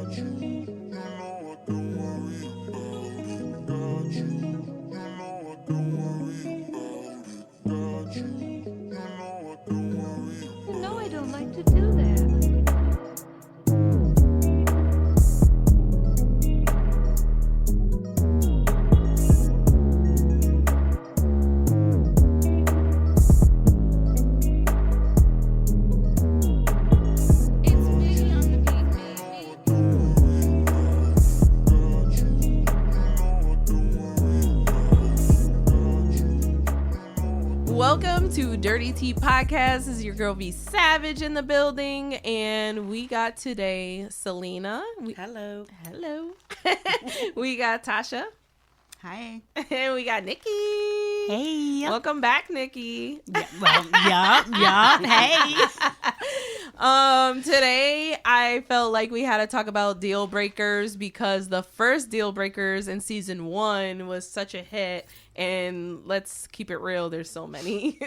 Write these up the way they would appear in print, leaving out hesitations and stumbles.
No, I don't like to do that. Welcome to Dirty Tea Podcast. This is your girl V Savage in the building, and we got today Selina. Hello. We got Tasha. Hi. And we got Nikki. Hey. Welcome back, Nikki. Yup. Hey. Today I felt like we had to talk about deal breakers because the first deal breakers in season 1 was such a hit. And let's keep it real, there's so many.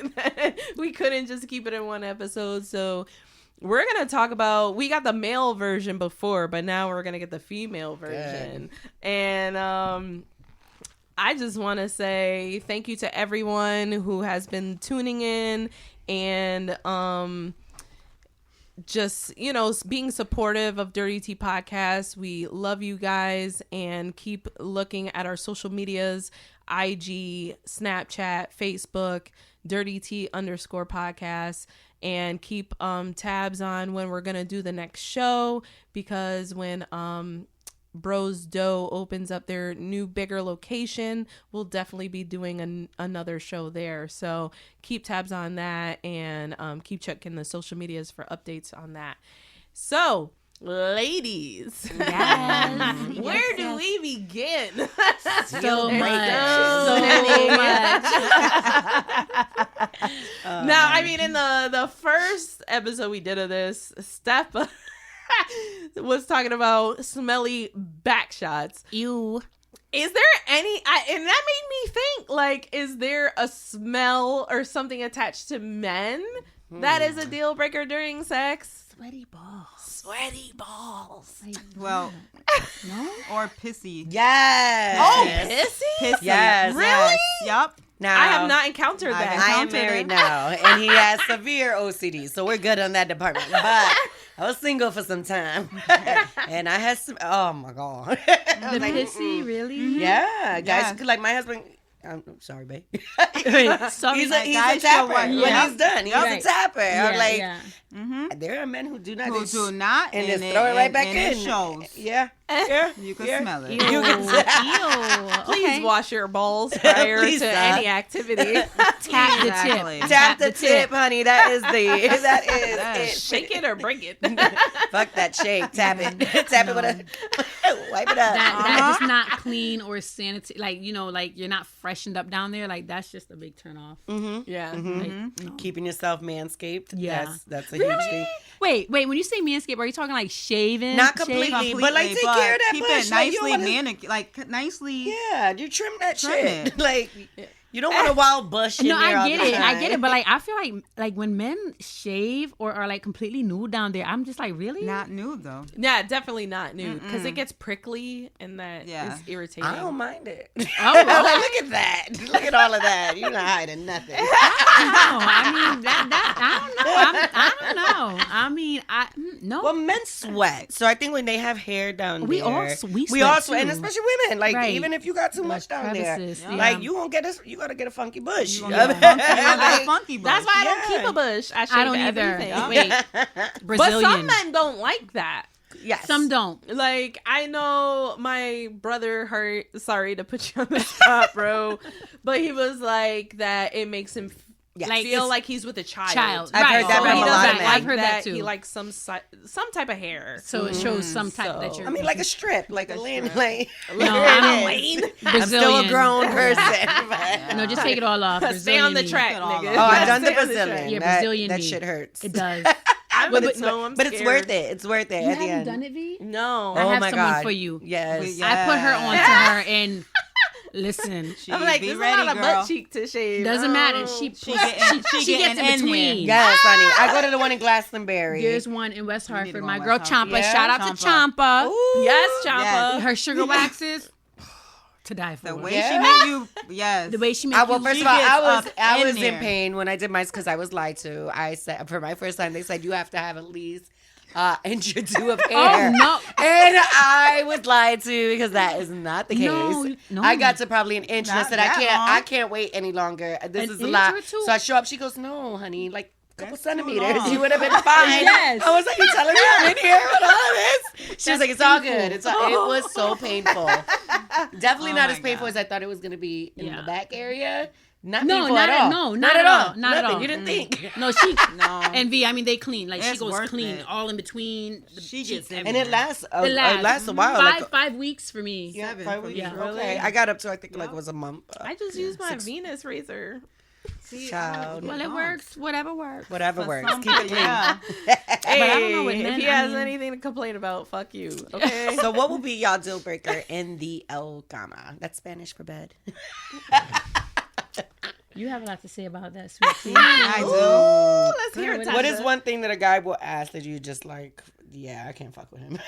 We couldn't just keep it in one episode. So we're going to talk about, we got the male version before, but now we're going to get the female version. Good. And I just want to say thank you to everyone who has been tuning in and just, you know, being supportive of Dirty Tea Podcast. We love you guys, and keep looking at our social medias. IG, Snapchat, Facebook, Dirty Tea _podcast, and keep tabs on when we're gonna do the next show, because when Bros Dough opens up their new bigger location, we'll definitely be doing another show there. So keep tabs on that, and keep checking the social medias for updates on that. So ladies, Yes. where do we begin? So much. Now, I mean, in the first episode we did of this, Steph was talking about smelly back shots. Ew. Is there any, and that made me think, like, is there a smell or something attached to men that is a deal breaker during sex? Sweaty balls. Sweaty balls. Well, no? Or pissy. Yes. Oh, Yes. pissy? Yes. Really? Yes. Yup. Now, I have not encountered that. I am married now, and he has severe OCD, so we're good on that department. But I was single for some time, and I had some. Oh my god. The pissy, really? Yeah, guys. Yeah. 'Cause, like my husband. I'm sorry, babe. Sorry, he's my a guys tapper. show what- When yeah. he's done, he's Right. a tapper. I'm like, Mm-hmm. there are men who do not. Who do not, and just throw it right back in. It shows. Yeah. Yeah. You can yeah. smell it. You can Please wash your balls prior Please to stop. any activity. Tap the Exactly. tip. Tap the tip, honey. That is it. Shake it or break it. Fuck that shake. Tap it. Tap it with a wipe it up. That just not clean or sanitary. Like, you know, like you're not freshened up down there. Like, that's just a big turn off. Yeah. Like, no. Keeping yourself manscaped. Yeah. That's a huge thing. Wait. When you say manscape, are you talking like shaving? Not completely, but like take care of that keep bush. it Like, you nicely don't wanna- manicured. Like, nicely. Yeah, you trim that Trim shit. it. Like you don't want a wild bush in No, there all I get the it. time. I get it. But like, I feel like when men shave or are like completely nude down there, I'm just like, really? Not nude, though. Yeah, definitely not nude, because it gets prickly and that Yeah. is irritating. I don't mind it. Oh, I'm like, look at that. Look at all of that. You're not hiding nothing. No, I mean I don't know. I mean, no. Well, men sweat, so I think when they have hair down We there, all s- we we all sweat, sweat, and too. especially women. Like Right. even if you got too much down there, crevices, yeah. like you won't get us. You gotta get a funky bush. You gonna get a funky, you gonna get a funky bush. That's why I don't Yeah. keep a bush. I shave I don't either. everything. Wait, But Brazilian. some men don't like that. Yes. Some don't. Like, I know my brother sorry to put you on the spot, bro, but he was like that it makes him Yes. like feel it's- like he's with a child. Child. I've right. heard that So from he a does lot that. of men. I've heard that too. He likes some type of hair. So it shows some type that you're. I mean, like a strip, like a lane. Like No, I'm I'm I'm still a Brazilian. grown person. but- No, just take it all off. Stay on the Brazilian track, Look at all nigga. of Oh, I've done the Stay on Brazilian. track. Yeah, That- Brazilian That knee. shit hurts. It does. But I'm it's scared. worth it. It's worth it You at the haven't end. done it, V? No. I Oh have my someone God. for you. Yes. Yeah. I put her onto her, and Listen, I'm like, be there's ready, a lot of girl. butt cheek to shave. doesn't matter. She She getting gets in between. Yes, honey. I go to the one in Glastonbury. There's one in West need to Hartford. go My in girl West Hartford. Champa. Yeah. Shout out to Champa. Yes, Champa. Yes. Her sugar waxes to die for. The way Yeah. she make you, yes. The way she makes Well, you. first She of all, gets I was up I in was in there. pain when I did mine because I was lied to. I said for my first time, they said you have to have at least inch or two of hair. no. And I was lied to because that is not the case. No. I got to probably an inch and I Not said that long. I can't wait any longer. This An is a inch lot. or two? So I show up. She goes, no, honey, like a couple That's too centimeters. long. You would have been fine. Yes. I was like, you telling me I'm in here with all this? She was like, it's all good. It was so painful. Definitely Oh not my as painful God. as I thought it was going to be in Yeah. the back area. Not No, painful not at all. not at all. Not at Nothing. all. You didn't think. No, she. No. And V, I mean, they clean. Like she It's goes worth clean, it. all in between. She cheeks, gets everything. And it lasts. It lasts a while. Five like, 5 weeks for me. yeah, 7 5 for weeks. you. Yeah. Okay, I got up to I think like it was a month. I just use my Venus razor. Child. Well, it works. Whatever works. Whatever For works. some Keep it people, clean. yeah. Hey, I don't know with men, if he I has mean- anything to complain about, fuck you. Okay. So what will be y'all deal breaker in the El Cama? That's Spanish for bed. You have a lot to say about that, sweet tea. I do. Let's hear it. What is Tasha. one thing that a guy will ask that you just like, yeah, I can't fuck with him.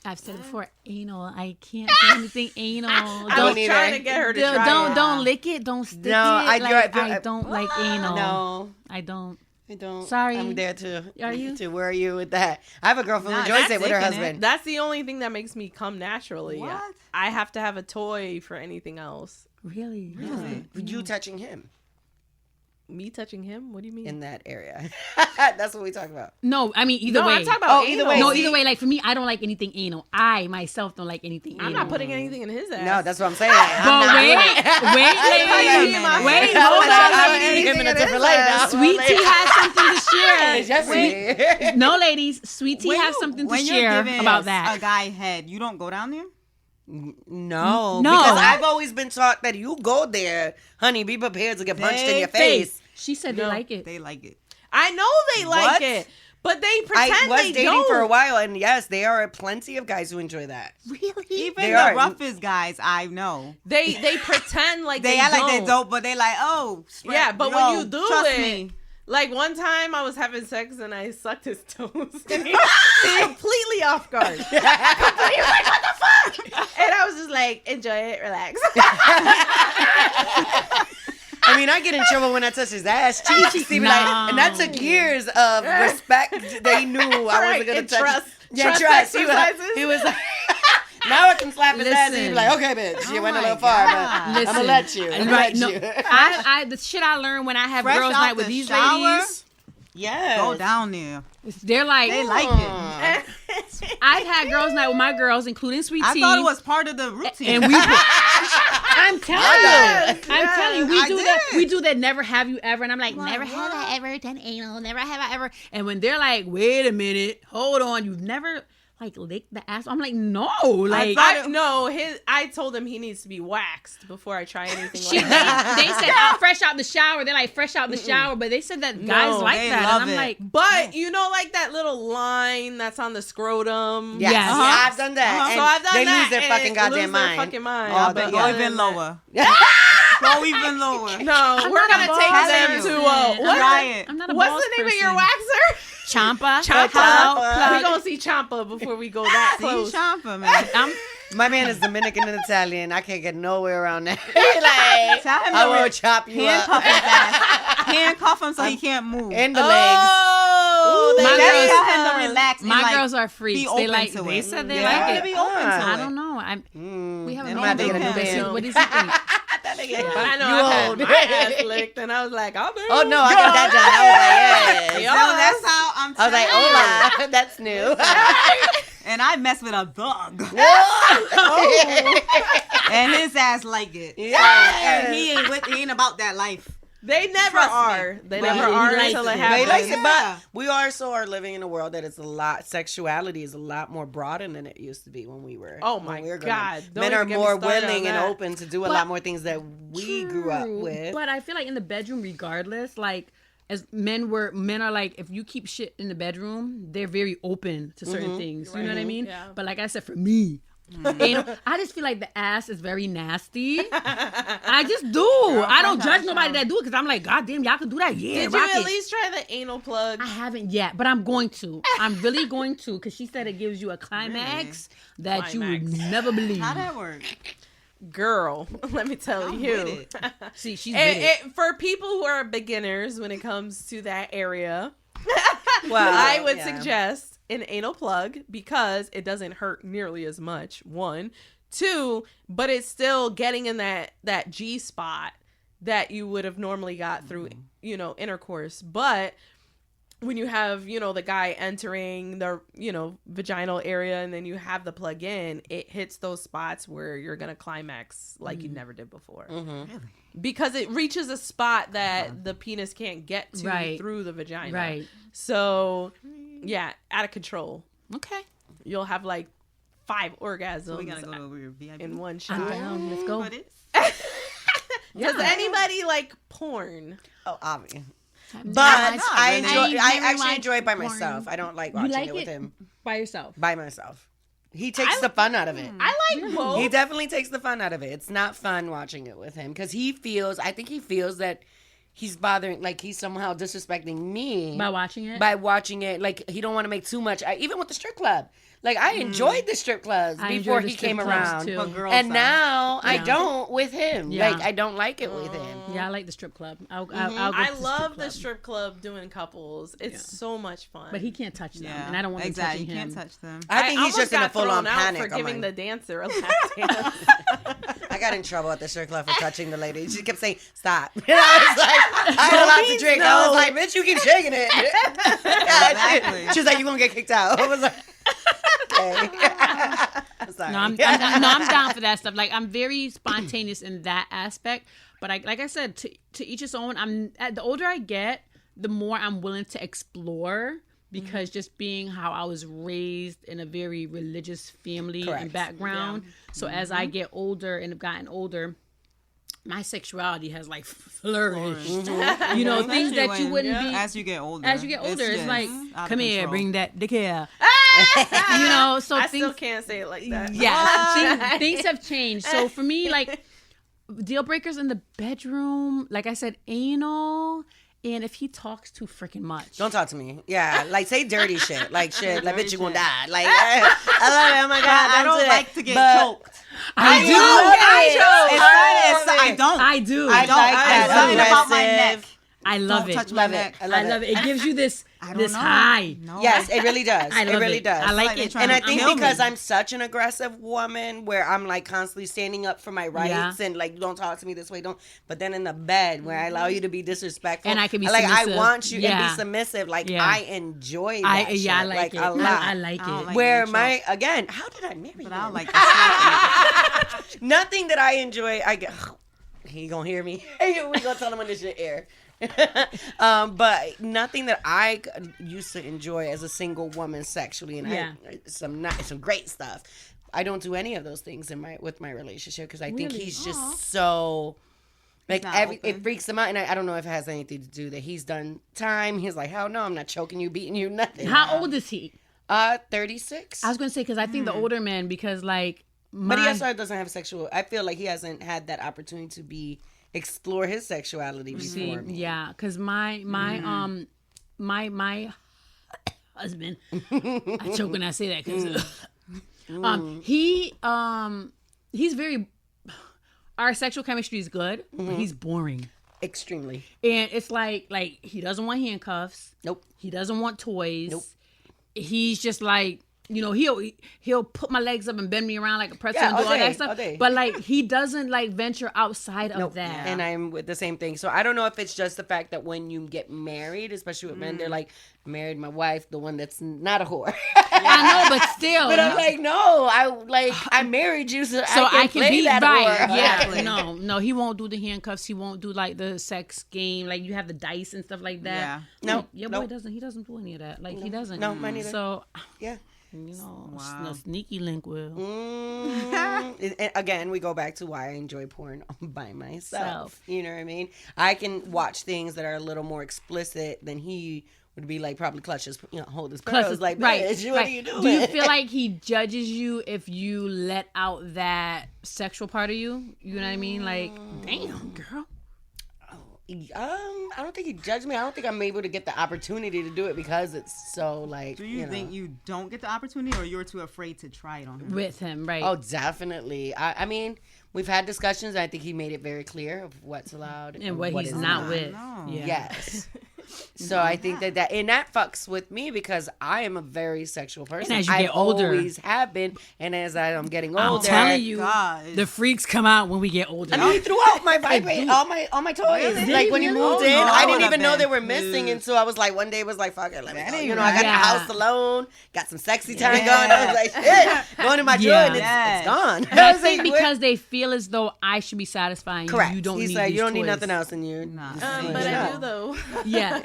I've said it before. Anal. I can't do anything anal. I was Don't either. trying to get her to try it. Don't lick it. Don't stick No, it. I don't like anal. No, I don't. I don't. Sorry. I'm there too. Are you? Me too. Where are you with that? I have a girlfriend who Nah, enjoys that's it with her sick, innit? husband. That's the only thing that makes me come naturally. What? I have to have a toy for anything else. Really? Really? You touching him Me touching him? What do you mean? in that area. That's what we talk about. No, I mean either no, way. I'm talking about Oh, either anal. way. No, See? either way. Like for me, I don't like anything anal. I myself don't like anything anal. I'm not putting anything in his ass. No, that's what I'm saying. I'm But not wait, doing it. wait, ladies. minute. Wait, I hold was like, on, I'm ladies. him in a different light now. Sweet Tea has something to share. Jeffrey. No, ladies. Sweet Tea When has you- something to when you're share giving about a that. guy head, you don't go down there? No, No. because I've always been taught that you go there, honey, be prepared to get punched in your face. She said they like it. They like it. I know they like What? it, but they I pretend was they dating don't. for a while, and yes, there are plenty of guys who enjoy that. Really? Even They the are. roughest guys I know. They pretend like They they act don't. like they don't, but they like, oh, Yeah, but no, when you do trust it, me. like one time I was having sex and I sucked his toes, and he completely off guard. He was like, "What the fuck?" And I was just like, "Enjoy it, relax." I mean, I get in trouble when I touch his ass cheeks. See, like, and that took years of respect. They knew I Right, wasn't gonna and touch. trust. Yeah, Trust trust. exercises. He was like, now I can slap his ass and he'd be Listen. like, okay, bitch, you Oh went a my little far, but God. I'm gonna Listen. let you. I'm gonna Right, let no, you. I the shit I learned when I have Fresh girls out night with the these shower? ladies, Yes. Go down there. they're like, They like it. I've had girls night with my girls, including Sweet I Tea. thought it was part of the routine. And we, I'm telling you, I'm telling you, we I do did. that. We do that. Never have you ever, and I'm like, Like, never have what? I ever done anal. Never have I ever. And when they're like, wait a minute, hold on, you've never like licked the ass. I'm like, no, like. I told him he needs to be waxed before I try anything She, like that. they said fresh out the shower. They're like fresh out the shower, but they said that guys like they that, love and I'm it. like, But you know, like that little line that's on the scrotum. Yes, Yes. yeah, I've done that. Uh-huh. And So I've done they that. lose their and fucking goddamn lose mind. Their fucking mind. Oh, but but Go other even than that- lower. Go even lower. No, we're gonna a take balls them person. to I'm Try what's it. I'm not a what's balls the name of person. your waxer? Champa. Champa. Champa. We gonna see Champa before we go that See, close. Champa, man. My man is Dominican and Italian. I can't get nowhere around that. Like, Tell him I to will chop you handcuff up. his ass. Handcuff him so he can't move. In the legs. Oh, My they Just girls- tell him to relax. and, My like, girls are freaks. be They open like. to They it. said they Yeah. like gotta it. be open to I it. don't know. We haven't They been might together. be What old. what does he think? I know You I've old. had my ass licked, and I was like, I'll do. Oh no, I got that done. I was like, yes. Yeah. So that's how I'm I was like, telling you. hola, that's new. And I mess with a thug. And his ass like it. Yeah. And he ain't about that life. They never Trust me. are. They But never he are likes until it. it They happens. like it, Yeah. but we also are living in a world that is a lot. Sexuality is a lot more broadened than it used to be when we were. Oh when my we were God. Don't Men even are get me more started on willing and that. open to do a But- lot more things that we grew up True, with. But I feel like in the bedroom, regardless, like as men are like, if you keep shit in the bedroom, they're very open to certain things. You know what I mean? Yeah. But like I said, for me, Anal. I just feel like the ass is very nasty. I just do. I don't judge nobody that do it because I'm like, God damn, y'all can do that. Yeah, Did you rock at it. least try the anal plug? I haven't yet, but I'm going to. I'm really going to because she said it gives you a climax that you would never believe. How that work? Girl, let me tell I'm you. with it. See, she's with it. For people who are beginners when it comes to that area, Well, I would yeah. suggest an anal plug because it doesn't hurt nearly as much. 1, 2, but it's still getting in that G spot that you would have normally got through, intercourse. But when you have, the guy entering the, vaginal area and then you have the plug in, it hits those spots where you're going to climax like you never did before. Because it reaches a spot that the penis can't get to through the vagina. Right. So, yeah, out of control. Okay. You'll have like 5 orgasms We gotta go over your VIP. in one I shot. know. Let's go. What is? Does anybody like porn? Oh, obvious. But But not I really. enjoy. I never actually liked enjoy it by porn. myself. I don't like You watching like it with it him by yourself. by myself. He takes the fun out of it. I like both. He definitely takes the fun out of it. It's not fun watching it with him because I think he feels that he's bothering, like he's somehow disrespecting me By watching it? By watching it, like he don't want to make too much. Even with the strip club, like I enjoyed the strip clubs I before enjoy the he strip came clubs, around, too. But girl and side. now I Yeah. don't with him. Yeah. Like I don't like it with him. Yeah, I like the strip club. I'll go I to love the club. strip club doing couples. It's so much fun. But he can't touch them, Yeah. and I don't want exactly. him You touching can't him. touch them. I think he's almost just in a got full on thrown out panic. for I'm giving like- the dancer a lap dance. I got in trouble at the strip club for touching the lady. She kept saying, "Stop." And I was like, "I had a lot to drink." I was like, "Bitch, you keep shaking it." Exactly. She was like, "You gonna get kicked out?" I was like, "Okay." I'm sorry. No, I'm down for that stuff. Like I'm very spontaneous in that aspect. But like I said, to each his own. The older I get, the more I'm willing to explore. Because just being how I was raised in a very religious family Correct. and background. So as I get older and have gotten older, my sexuality has like flourished. You know, things that you wouldn't be as you get older. as you get older. It's just like, out of come here, control. bring that dick here. You know, so I things still can't say it like that. yeah, things have changed. So for me, like deal breakers in the bedroom, like I said, anal. And if he talks too freaking much, Don't talk to me. Yeah, like say dirty shit. Like shit. Like bitch, you gonna die. Like I love it. Oh my god. I don't don't do like that. to get But choked. I do. I don't. I do. I I don't. like I that. something about my Aggressive. neck. I love Don't it. touch my neck. I love it. It gives you this I this don't know. high. No. Yes, it really does. I It love really it. does. I like Like they it. trying And I to think kill because me. I'm such an aggressive woman where I'm like constantly standing up for my rights and like don't talk to me this way, don't. But then in the bed where I allow you to be disrespectful And I can be like submissive. I want you to Yeah. be submissive. Like Yeah. I enjoy that. I shit, like it. a lot. I like I don't it. like Where getting my choked. again, how did I marry But you? I don't like the Nothing that I enjoy. I get. He gonna hear me. We gonna tell him when this shit air. But nothing that I used to enjoy as a single woman sexually, and Yeah. some great stuff. I don't do any of those things with my relationship because I think Really? he's just so. Like not it open. freaks him out, and I don't know if it has anything to do that he's done time. He's like, hell no, I'm not choking you, beating you, nothing. How old is he? 36. I was gonna say because I think the older men because like But he my- also doesn't have sexual. I feel like he hasn't had that opportunity to explore his sexuality before See, me. yeah, because my husband, I choke when I say that because he's very. Our sexual chemistry is good, but he's boring, Extremely. and it's like he doesn't want handcuffs. Nope. He doesn't want toys. Nope. He's just like. You know, he'll put my legs up and bend me around like a pretzel and do all all day, that stuff. all day. But like he doesn't like venture outside of that. And I'm with the same thing. So I don't know if it's just the fact that when you get married, especially with men, they're like, I married my wife, the one that's not a whore. I know, but still. But I'm like, no, I married you so I can play be that right. whore. Yeah, no, he won't do the handcuffs. He won't do like the sex game. Like you have the dice and stuff like that. Yeah. No, Like, your boy no. doesn't. He doesn't do any of that. Like he doesn't. No, mine neither. So Yeah. you know, Wow. no sneaky link will. And again, we go back to why I enjoy porn by myself. Self. You know what I mean? I can watch things that are a little more explicit than he would be like probably clutches, hold his Plus, pearls. Like, right, bitch, what right. are you doing? Do you feel like he judges you if you let out that sexual part of you? You know what I mean? Like, damn, girl. I don't think he judged me. I don't think I'm able to get the opportunity to do it because it's so like. Do you think you don't get the opportunity, or you're too afraid to try it on him? With him, right? Oh, definitely. I mean, we've had discussions. I think he made it very clear of what's allowed and what he's is not with. No. Yeah. Yes. So I think that fucks with me because I am a very sexual person. And as you I get older, always have been, and as I'm getting older, I'm telling you, God. the freaks come out when we get older. I mean, he threw out my vibrate, all my toys. Really? Like when he moved Oh, in, no, I I didn't would've even know been they were missing moved. until I was like, one day was like, fuck it, let me That go. ain't You know, I got right. the house alone, got some sexy time Yeah. going. I was like, shit, going in my drawer and Yeah. it's gone. But I was think like, because they feel as though I should be satisfying correct. you. You don't He's need like, these you don't need toys. nothing else in you. Nah. But I do though. Yeah.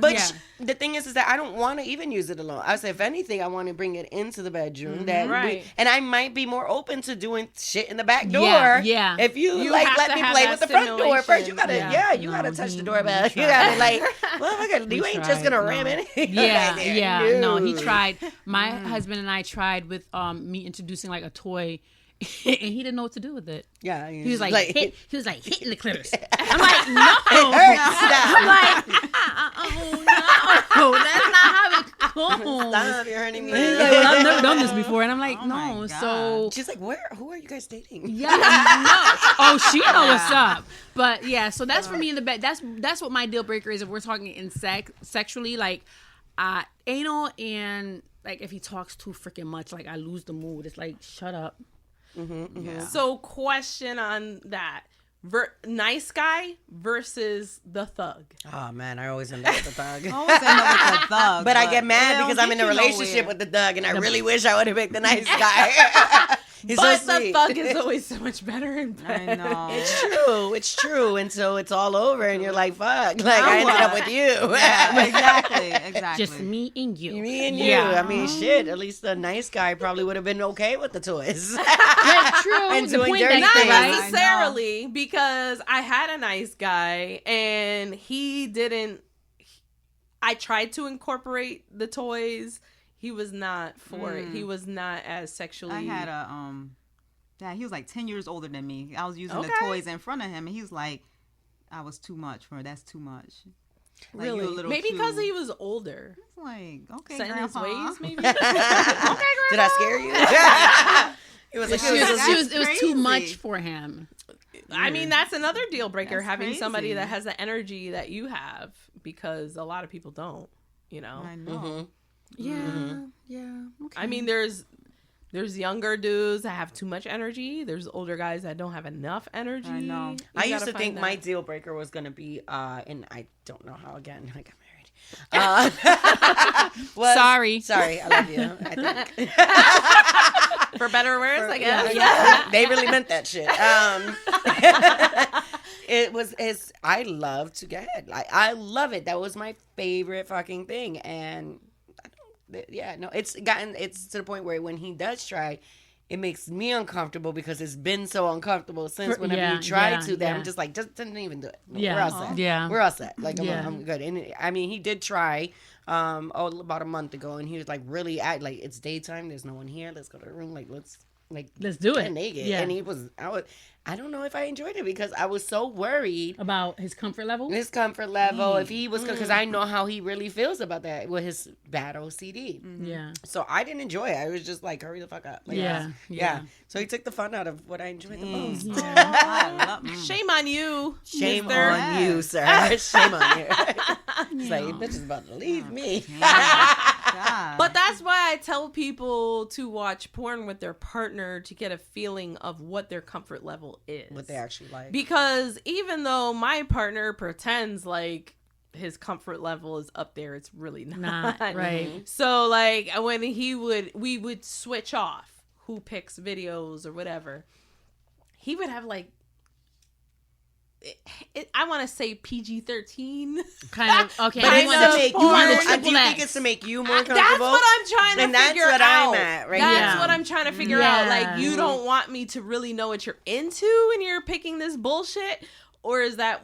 But Yeah. the thing is that I don't want to even use it alone. I say, if anything, I want to bring it into the bedroom. Right. And I might be more open to doing shit in the back door. Yeah. If you, You like, have let to me have play that with the front door first. You gotta, stimulation. you No, gotta touch the he doorbell. You tried. gotta like, motherfucker, you ain't just tried, gonna no. ram anything. Yeah, right there. yeah. No, he tried. My husband and I tried with me introducing like a toy, and he didn't know what to do with it. Yeah, He was like, it he was like hitting the clitoris. I'm like, no. hurts. Stop. I'm like, no, that's not how it goes. Stop, you're hurting me. He's like, well, I've never done this before, and I'm like, Oh my no. God. So She's like, who are you guys dating? yeah, no. Oh, she know what's up. But yeah, so that's for me in the bed. That's what my deal breaker is. If we're talking in sexually, like anal, and like if he talks too freaking much, like I lose the mood. It's like, shut up. Yeah. So, question on that: nice guy versus the thug. Oh man, I always end up with the thug. Always end up with a thug. But I get it mad don't because I'm get in a you relationship nowhere. with the thug, and I really wish I would have picked the nice guy. He's But so the sweet. thug is always so much better in bed. I know. It's true. And so it's all over, and you're like, fuck. Like, I ended up with you. Yeah, exactly. Just me and you. Me and you. Yeah. I mean, shit. At least the nice guy probably would have been okay with the toys. Yeah, true. And The doing point dirty that- things. Not right? necessarily, because I had a nice guy and he didn't. I tried to incorporate the toys. He was not for it. He was not as sexually. I had a yeah, he was like 10 years older than me. I was using the Okay. toys in front of him, and he was like, I was too much for her. That's too much. Like, really, you a little maybe because too- he was older, It's like, okay, set in his grandpa. ways. Maybe. Did I scare you? It was like, It was too crazy. much for him. I mean, that's another deal breaker. That's having somebody crazy. that has the energy that you have, because a lot of people don't. You know. I know. Yeah, yeah. Okay. I mean, there's younger dudes that have too much energy. There's older guys that don't have enough energy. I know. I You used gotta to think find my that. deal breaker was going to be, and I don't know how again, I got married. Was- Sorry. Sorry, I love you. I think. For better or worse, I guess. Yeah. They really meant that shit. I love to get head. Like, I love it. That was my favorite fucking thing. And it's to the point where when he does try, it makes me uncomfortable because it's been so uncomfortable since whenever you try to that I'm just like, just didn't even do it. No, Yeah. we're all set. Yeah. We're all set. Like, Yeah. I'm good. And I mean, he did try about a month ago, and he was like, really act like it's daytime. There's no one here. Let's go to the room. Let's do it. get naked. Yeah. And I don't know if I enjoyed it because I was so worried About his comfort level. his comfort level, if he was, because I know how he really feels about that with his bad OCD. Yeah. So I didn't enjoy it. I was just like, hurry the fuck up. Like, Yeah. So he took the fun out of what I enjoyed the most. I love Shame on you. Shame mister. on you, sir. Shame on you. It's like, bitch is about to leave me. God. But that's why I tell people to watch porn with their partner to get a feeling of what their comfort level is. What they actually like. Because even though my partner pretends like his comfort level is up there, it's really not. Not, right. So like when we would switch off who picks videos or whatever, he would have like, I want to say PG-13. Kind of. Okay. But I it's want to the- make you you want more, the do triple you think X. it's to make you more That's comfortable? what I'm trying to And that's figure what out. I'm at right That's now. what I'm trying to figure out. Like, you Yeah. don't want me to really know what you're into and you're picking this bullshit? Or is that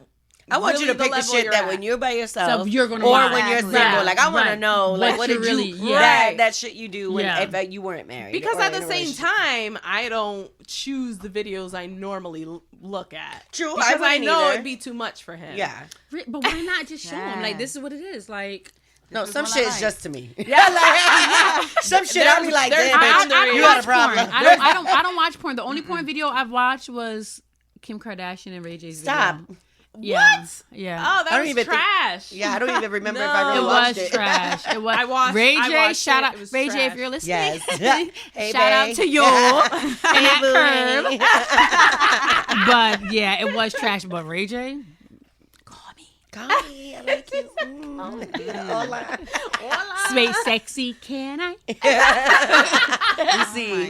I want you really to the pick the level shit you're that at. when you're by yourself, So you're gonna or watch. when you're single. Right. Like I want to Right. know, like what What did you really- you yeah. that shit you do when Yeah. if you weren't married? Because or at the in a same relationship. time, I don't choose the videos I normally look at. True, Because I wouldn't know either. it'd be too much for him. Yeah. But why not just show them? Like, Yes. this is what it is. Like, No, This is some what I shit is like. just to me. Yeah, like some shit I'll be like, there's damn, bitch, boundaries. you watch got a problem. Porn. I don't watch porn. The only porn video I've watched was Kim Kardashian and Ray J's Stop. video. Yeah. What? Yeah. Oh, I that don't was even think- trash. Yeah, I don't even remember if No. I It really was watched it. trash. It was. I watched- Ray I J. watched Shout it. out, It was Ray J. If trash. you're listening. Yes. Hey, Shout out babe. to you and that curve. curve. But yeah, it was trash. But Ray J, call me. Call me, I like you. Hola. Sweet, sexy, can I?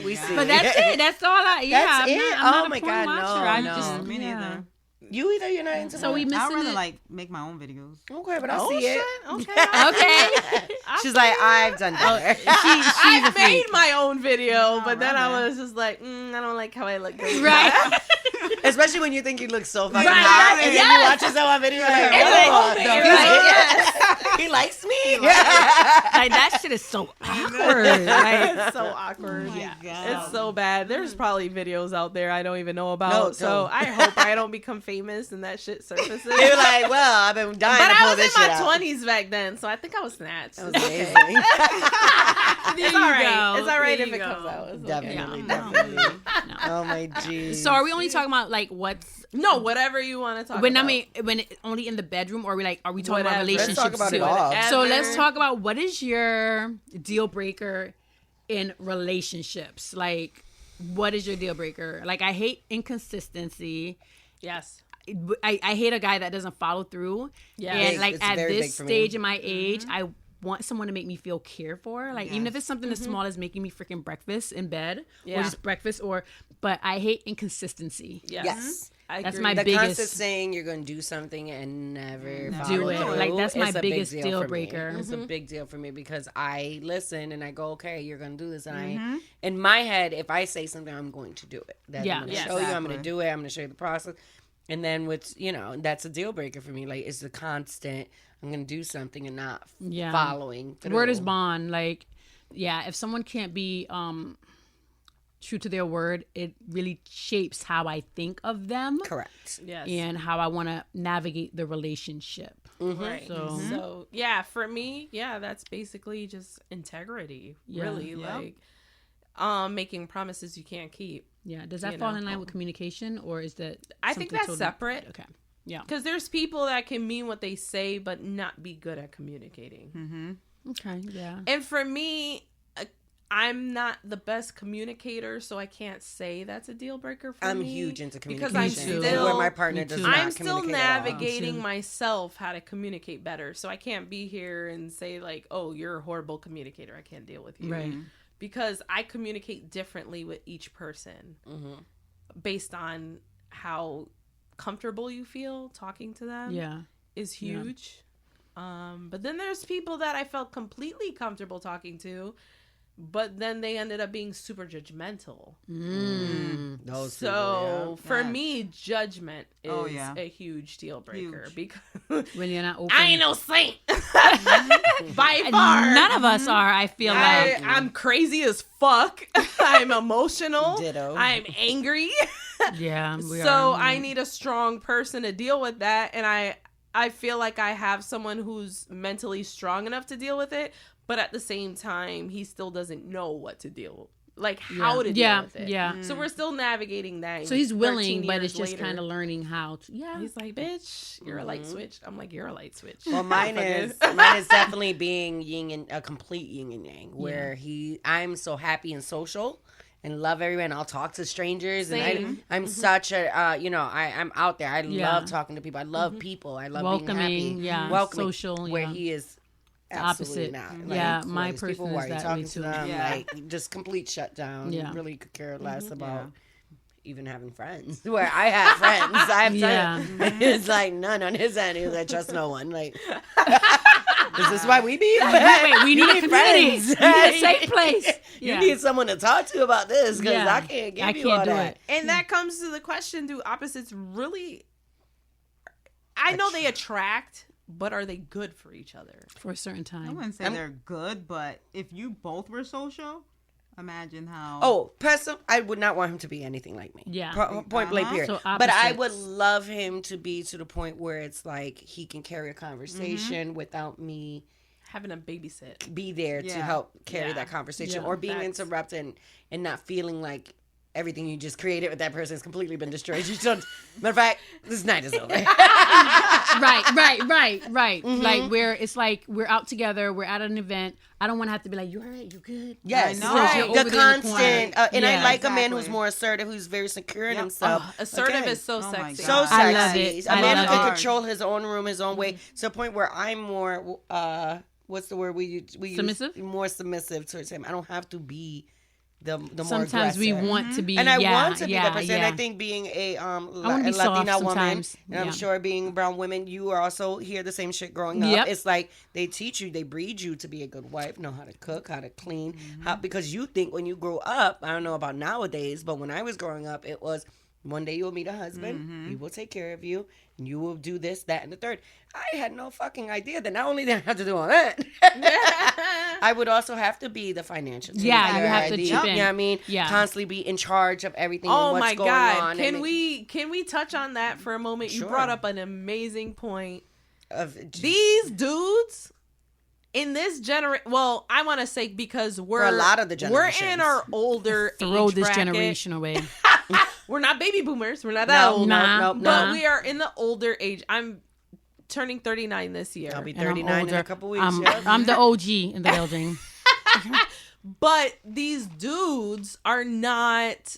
We see. But that's it. That's all I. Yeah, That's I'm it? Not, I'm not Oh a my porn God, watcher. no, I'm no. just Me yeah. neither. You either, you're not into So we porn? missing I'd rather it. like make my own videos. Okay, but I Oh, see shit. it. Okay. Okay. She's like, I've done better. She's a I made freak. my own video, but then I right. was just like, I don't like how I look. Right. Especially when you think you look so fucking Right, hot, right, and then yes. you watch yourself on video, like, It's oh, he likes me. Like that shit is so awkward. Like, It's so awkward. my Yeah. God. It's so bad. There's probably videos out there I don't even know about. No, so don't. I hope I don't become famous and that shit surfaces. You're like, well, I've been dying But to I pull was in this shit my out. 20s back then, so I think I was snatched. That was It's okay. amazing. there It's you all right. go. It's all right There if you it go. comes out. It's okay. Definitely, Yeah. definitely. No. Oh my jeez. So are we only talking about like what's No, whatever you want to talk when about. I mean when only in the bedroom, or are we talking about Whatever. relationships Let's talk about too? it all. So Whatever. let's talk about what is your deal breaker in relationships. Like, what is your deal breaker? Like, I hate inconsistency. Yes. I hate a guy that doesn't follow through. Yeah. And Big. like It's at very big this for me. stage in my age, I want someone to make me feel cared for. Like even if Yes. it's something as small as making me freaking breakfast in bed, Yeah. or just breakfast, but I hate inconsistency. Yes. I That's agree. my The biggest- constant saying you're going to do something and never Do follow it. through Like, that's my is a big biggest deal for me. breaker. It's a big deal for me because I listen and I go, okay, you're going to do this. And I, in my head, if I say something, I'm going to do it. That Yeah. I'm going to Yes. show you. I'm going to Exactly. do it. I'm going to show you the process. And then with, that's a deal breaker for me. Like, it's the constant, I'm going to do something and not Yeah. following through. Word is bond. Like, yeah, if someone can't be true to their word, it really shapes how I think of them Correct. Yes. and how I want to navigate the relationship. Right. So- So yeah, for me, that's basically just integrity. Yeah. Really, Yep. like making promises you can't keep. Yeah, does that You fall know. in line with communication, or is that? I think something that's totally- separate. Okay. Yeah. Because there's people that can mean what they say, but not be good at communicating. Okay. Yeah. And for me, I'm not the best communicator, so I can't say that's a deal breaker for I'm me. huge into because communication. I'm Me too. and where my still, partner Me does too. not I'm still communicate at all. navigating too. myself how to communicate better. So I can't be here and say like, "Oh, you're a horrible communicator. I can't deal with you." Right. Because I communicate differently with each person based on how comfortable you feel talking to them. Yeah. Is huge. But then there's people that I felt completely comfortable talking to, but then they ended up being super judgmental. Those So people, for Yes. me, judgment is Oh, yeah. a huge deal breaker Huge. because When you're not open. I ain't no saint by far. None of us are. I feel like. I'm crazy as fuck. I'm emotional. Ditto. I'm angry. Yeah. We So are. I need a strong person to deal with that, and I feel like I have someone who's mentally strong enough to deal with it, but at the same time, he still doesn't know what to deal, like how to deal with it. Yeah. So we're still navigating that. So he's 13 willing, but years it's just later. kind of learning how to. Yeah. He's like, bitch, you're a light switch. I'm like, you're a light switch. Well, mine is definitely being yin and a complete yin and yang, where I'm so happy and social and love everyone. I'll talk to strangers, Same. and I'm such a I'm out there. I Yeah. love talking to people. I love people. I love Welcoming, being happy. yeah, welcoming. social, Where yeah. he is. Opposite. Absolutely not. Yeah, of my course, person people, why is are you that talking way to too. them? Yeah. Like just complete shutdown. Yeah. Really could care less about Yeah. even having friends. Where I have friends, I have Yeah. It's like none on his end. He was like, trust no one. Like, is this why we be? Wait, we need a community. friends. We need a safe place. You Yeah. need someone to talk to about this because Yeah. I can't give I you can't all do that. it. And that comes to the question: do opposites really I know they attract, but are they good for each other? For a certain I time. wouldn't say they're good, but if you both were social, imagine how. Oh, person, I would not want him to be anything like me. Yeah. Point blank, period. So But I opposites. would love him to be to the point where it's like he can carry a conversation without me Having a babysit. be there to Yeah. help carry Yeah. that conversation Yeah, or being facts. interrupted and not feeling like everything you just created with that person has completely been destroyed. You don't, matter of fact, this night is over. Right. Like it's like we're out together, we're at an event. I don't want to have to be like, you all right, you good? Yes, I know. Right. You're the over there in the constant, corner. and I Yeah. like a man who's Exactly. more assertive, who's very secure in Yep. himself. Assertive Again, is so Oh my sexy. so God. sexy. I love it. A I man who love can it. control his own room, his own way, to the point where I'm more. What's the word we use? Submissive? More submissive towards him. I don't have to be the more Sometimes we aggressor. want to be, And I yeah, want to be yeah, that person. And yeah. I think being a wanna be a soft Latina woman, sometimes. and I'm Yeah. sure being brown women, you are also hear the same shit growing up. Yep. It's like they teach you, they breed you to be a good wife, know how to cook, how to clean, Mm-hmm. because you think when you grow up, I don't know about nowadays, but when I was growing up, it was one day you will meet a husband, Mm-hmm. he will take care of you, and you will do this, that, and the third. I had no fucking idea that not only did I have to do all that, I would also have to be the financial Yeah, taker. you have to the- chip in. You know what I mean? Yeah. Constantly be in charge of everything and Oh what's my going God! on. Can and we touch on that for a moment? You Sure. brought up an amazing point. of These dudes in this generation, well, I want to say because we're For a lot of the we're in generations. our older Throw age this bracket. generation away. We're not baby boomers. We're not that No, old. Nah, no, But no. we are in the older age. I'm turning 39 this year. I'll be And I'm 39 in a older. couple weeks. I'm, yeah. I'm the OG in the building. But these dudes are not.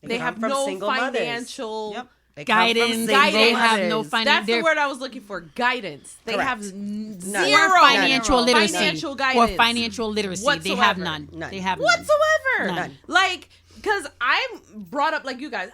They come have from no single mothers. financial Yep. They come from Guidance. single They have no mothers. financial. That's the word I was looking for. Guidance. They Correct. have None. zero Or financial literacy. Financial Or guidance. financial literacy. They have Whatsoever. none. None. They have none. Whatsoever. None. Like, because I'm brought up like you guys.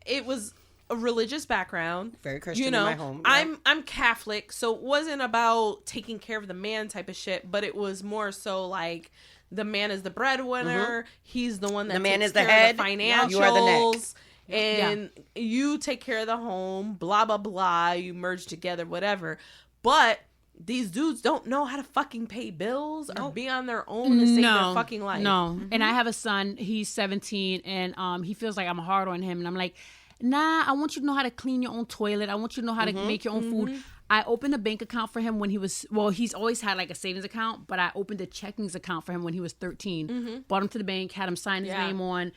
It was a religious background. Very Christian You know, in my home. yeah. I'm Catholic, so it wasn't about taking care of the man type of shit, but it was more so like the man is the breadwinner. He's the one that The man takes is the care head, of the financials. you are the neck. And you take care of the home, blah, blah, blah. You merge together, whatever. But these dudes don't know how to fucking pay bills or be on their own to save their fucking life. No. And I have a son. He's 17, and he feels like I'm hard on him. And I'm like, nah, I want you to know how to clean your own toilet. I want you to know how to make your own food. I opened a bank account for him when he was, well, he's always had like a savings account, but I opened a checkings account for him when he was 13. Brought him to the bank, had him sign his Yeah. name on.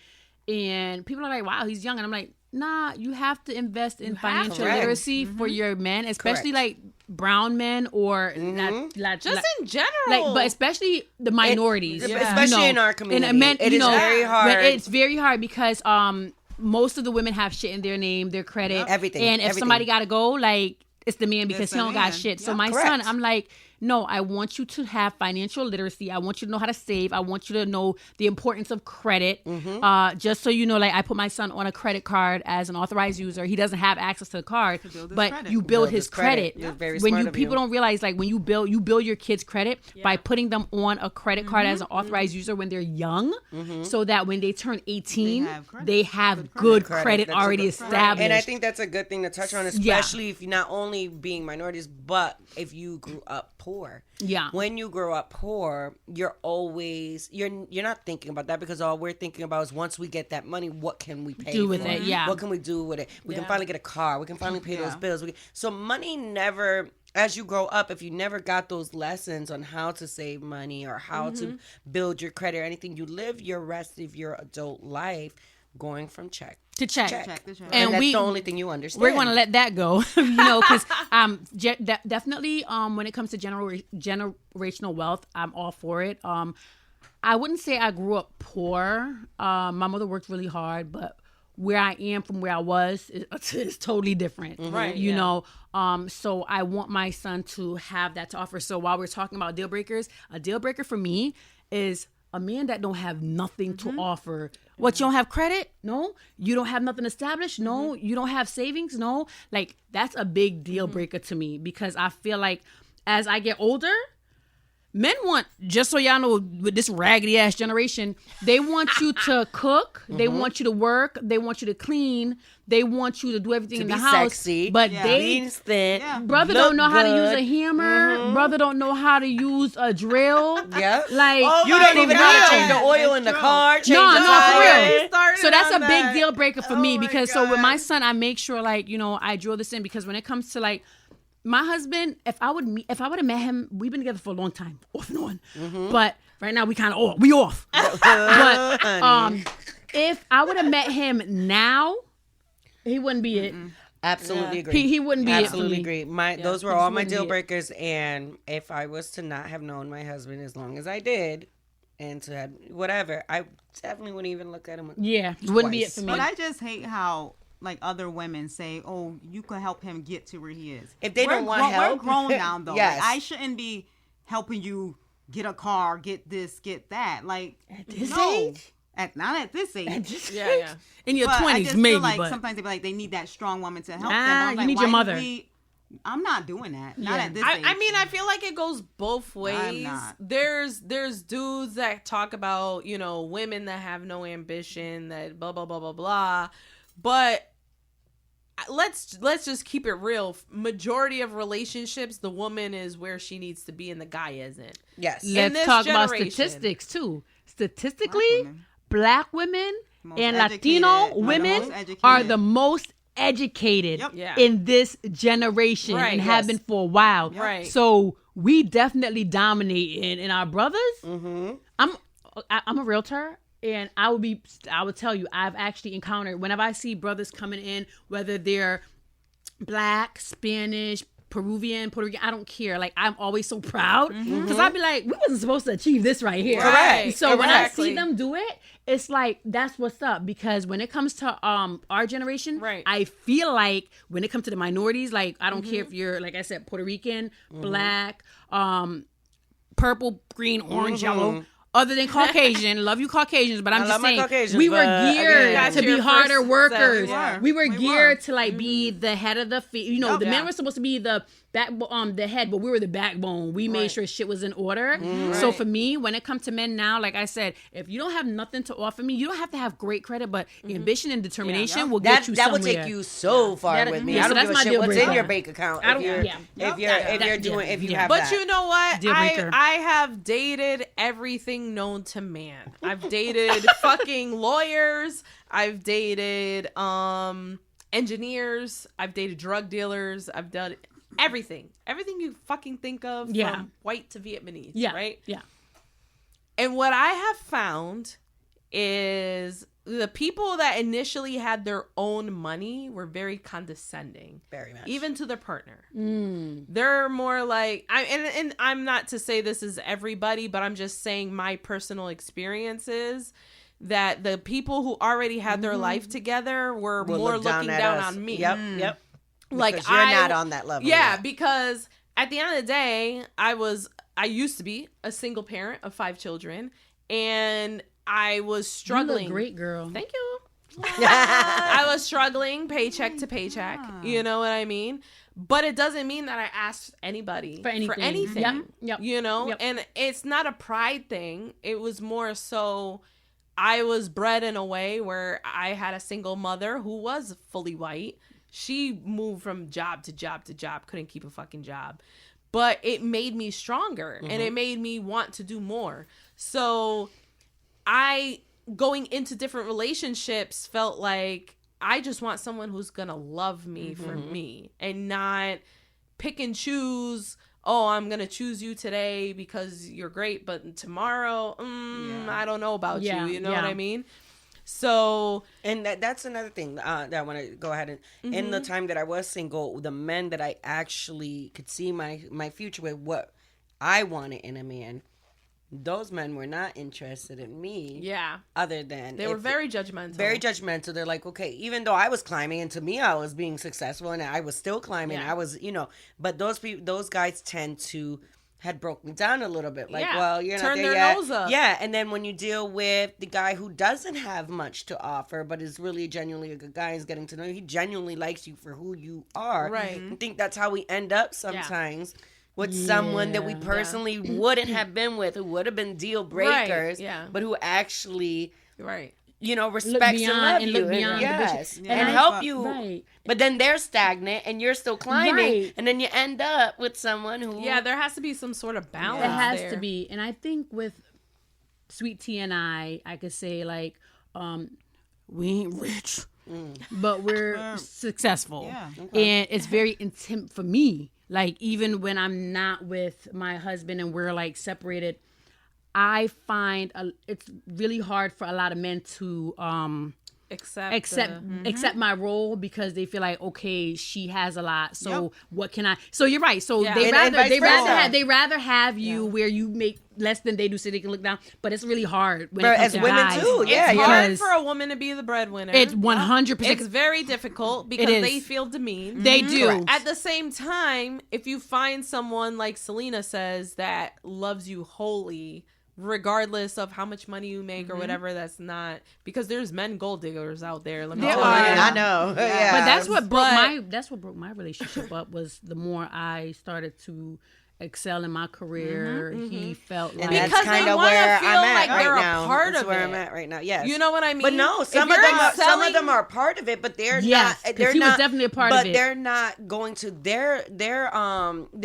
And people are like, wow, he's young. And I'm like, nah, you have to invest in financial Correct. literacy for your men, especially like brown men or Just in general. like, but especially the minorities, especially in our community. And men, It you is know, very hard. but it's very hard because most of the women have shit in their name, their credit, Everything, And if everything. somebody got to go, like it's the man because It's he the don't got man. shit. So Yeah. my Correct. son, I'm like, no, I want you to have financial literacy. I want you to know how to save. I want you to know the importance of credit. Just so you know, like I put my son on a credit card as an authorized user. He doesn't have access to the card, build his but credit. you build Build his his credit. credit. You're very When smart you of people you. don't realize, like when you build your kids' credit by putting them on a credit card as an authorized user when they're young, so that when they turn 18, they have good credit That's a already good- established. And I think that's a good thing to touch on, especially if you're not only being minorities, but if you grew up poor. Yeah. When you grow up poor, you're not thinking about that because all we're thinking about is once we get that money, what can we pay Do with for? it, yeah. What can we do with it? We can finally get a car. We can finally pay those Yeah. bills. So money never, as you grow up, if you never got those lessons on how to save money or how to build your credit or anything, you live your rest of your adult life going from check to check. Check the check. and that's we- the only thing you understand. We're going to let that go, because definitely when it comes to generational wealth, I'm all for it. I wouldn't say I grew up poor. My mother worked really hard, but where I am from where I was is totally different. Right, You yeah. know, so I want my son to have that to offer. So while we're talking about deal breakers, a deal breaker for me is a man that don't have nothing to offer. What, you don't have credit? No. You don't have nothing established? No. You don't have savings? No. Like, that's a big deal breaker to me because I feel like as I get older, Men want, just so y'all know, with this raggedy ass generation, they want you to cook, they want you to work, they want you to clean, they want you to do everything in the house. Sexy, but being thin, brother don't know how to use a hammer. Brother don't know how to use a drill. Yeah, like you don't even know how to change the oil in the car. Change the for real. Started So that's a on big that. deal breaker for me because God. so with my son, I make sure like I drill this in because when it comes to like. My husband, if I would have met him, we've been together for a long time, off and on. But right now we kind of off. We off. But if I would have met him now, he wouldn't be it. Absolutely agree. He wouldn't be Absolutely it for me. agree. Those were he just all my wouldn't be deal it. breakers. And if I was to not have known my husband as long as I did, and to have whatever, I definitely wouldn't even look at him. Yeah, wouldn't be it Twice. for me. But I just hate how like other women say, "Oh, you could help him get to where he is." If they don't want help, we're grown now, though. Yes. Like, I shouldn't be helping you get a car, get this, get that. Like at this age? Not at this age. Yeah. In your But I 20s, just maybe. feel like but sometimes they be like they need that strong woman to help them. Nah, I'm you like, need why your do mother. I'm not doing that. Not Yeah. at this age. I mean, I feel like it goes both ways. not. There's dudes that talk about, women that have no ambition, that blah blah blah blah blah. But let's just keep it real. Majority of relationships, the woman is where she needs to be and the guy isn't. yes. In Let's this talk about generation. statistics too. Black Statistically, women. black women Most and educated, Latino are the women most educated. are the most educated Yep. Yeah. in this generation Right, and have yes. been for a while. Right. So we definitely dominate in our brothers. I'm a realtor. And I would tell you, I've actually encountered whenever I see brothers coming in, whether they're black, Spanish, Peruvian, Puerto Rican, I don't care. Like, I'm always so proud because I'd be like, we wasn't supposed to achieve this right here. Correct. So when I Exactly. see them do it, it's like, that's what's up. Because when it comes to our generation, Right. I feel like when it comes to the minorities, like, I don't care if you're, like I said, Puerto Rican, black, purple, green, orange, yellow. Other than Caucasian, love you Caucasians, but I'm I just love my saying Caucasians, we were but geared again- to be Your harder first workers. set, We were We geared were. to like be the head of the the men were supposed to be the the head, but we were the backbone. We made sure shit was in order. So for me, when it comes to men now, like I said, if you don't have nothing to offer me, you don't have to have great credit, but ambition and determination will get you that somewhere. will take you so far That- with me. yeah, I so don't that's give my a shit deal what's in breaker. your bank account. I don't- if yeah. you Yeah. have But that. you know what? Deal breaker. I have dated everything known to man. I've dated fucking lawyers. I've dated engineers. I've dated drug dealers. I've done everything. Everything you fucking think of, from white to Vietnamese, Yeah. right? Yeah. And what I have found is the people that initially had their own money were very condescending. Very much. Even to their partner. They're more like, and I'm not to say this is everybody, but I'm just saying my personal experiences that the people who already had their life together were Will more look down looking at down us. on me. Yep. Like, Because you're not on that level. Yeah, yet. because at the end of the day, I used to be a single parent of 5 children, and I was struggling. You look great, girl. Thank you. I was struggling paycheck to paycheck. You know what I mean? But it doesn't mean that I asked anybody For anything. Yep. You know? Yep. And it's not a pride thing. It was more so I was bred in a way where I had a single mother who was fully white. She moved from job to job to job, couldn't keep a fucking job. But it made me stronger and it made me want to do more. So going into different relationships felt like I just want someone who's gonna love me for me and not pick and choose. Oh, I'm gonna choose you today because you're great, but tomorrow, I don't know about you. You know what I mean? So, And that's another thing that I want to go ahead and in the time that I was single, the men that I actually could see my future with, what I wanted in a man, those men were not interested in me. yeah, Other than they were very judgmental. very judgmental. They're like, okay, even though I was climbing, and to me, I was being successful, and I was still climbing. Yeah. I was, but those guys tend to had broke me down a little bit. Like, Yeah. well, you're Turn not there their yet. nose up. Yeah, and then when you deal with the guy who doesn't have much to offer, but is really genuinely a good guy, is getting to know you, he genuinely likes you for who you are. Right. I think that's how we end up sometimes. with someone that we personally wouldn't have been with, who would have been deal breakers, but who actually, respects and love you, look beyond and help you. But then they're stagnant, and you're still climbing, and then you end up with someone who, there has to be some sort of balance. It has to be, and I think with Sweet Tea and I could say like, we ain't rich, but we're successful, and it's very intimate for me. Like, even when I'm not with my husband and we're like separated, I find it's really hard for a lot of men to accept my role, because they feel like, okay, she has a lot, so what can I? So you're right. So they rather have you where you make less than they do, so they can look down. But it's really hard when it comes to women guys. too. It's hard for a woman to be the breadwinner. It's 100%. It's very difficult because they feel demeaned. They do. Correct. At the same time, if you find someone like Selena says that loves you wholly, regardless of how much money you make or whatever, that's not, because there's men gold diggers out there. Let me tell you. I know. Yeah. But that's what broke my relationship up, was the more I started to excel in my career, he felt like, and that's because kind they of want where to feel I'm like at they're right a now. part That's of where it. I'm at right now. Yes, you know what I mean. But no, some of them are part of it, but they're not. They're he not, was definitely a part of it. But they're not going to. They're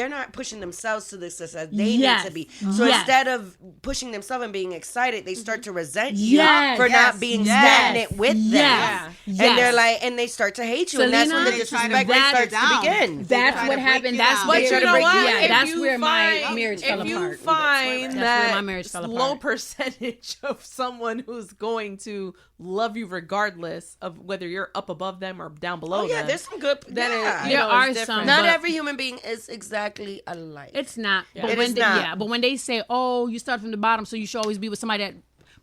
not pushing themselves to the success they need to be. So instead of pushing themselves and being excited, they start to resent you for not being stagnant with them. And they're like, and they start to hate you, Selena, and that's when the disrespect starts to begin. That's what happened. That's But you know what? Yeah, that's where my marriage fell If you apart. find that marriage fell low apart. percentage of someone who's going to love you regardless of whether you're up above them or down below them. There's some good. Then there are some. Not but every human being is exactly alike. It's not. Yeah. But It when is they, not. but when they say, "Oh, you start from the bottom, so you should always be with somebody that."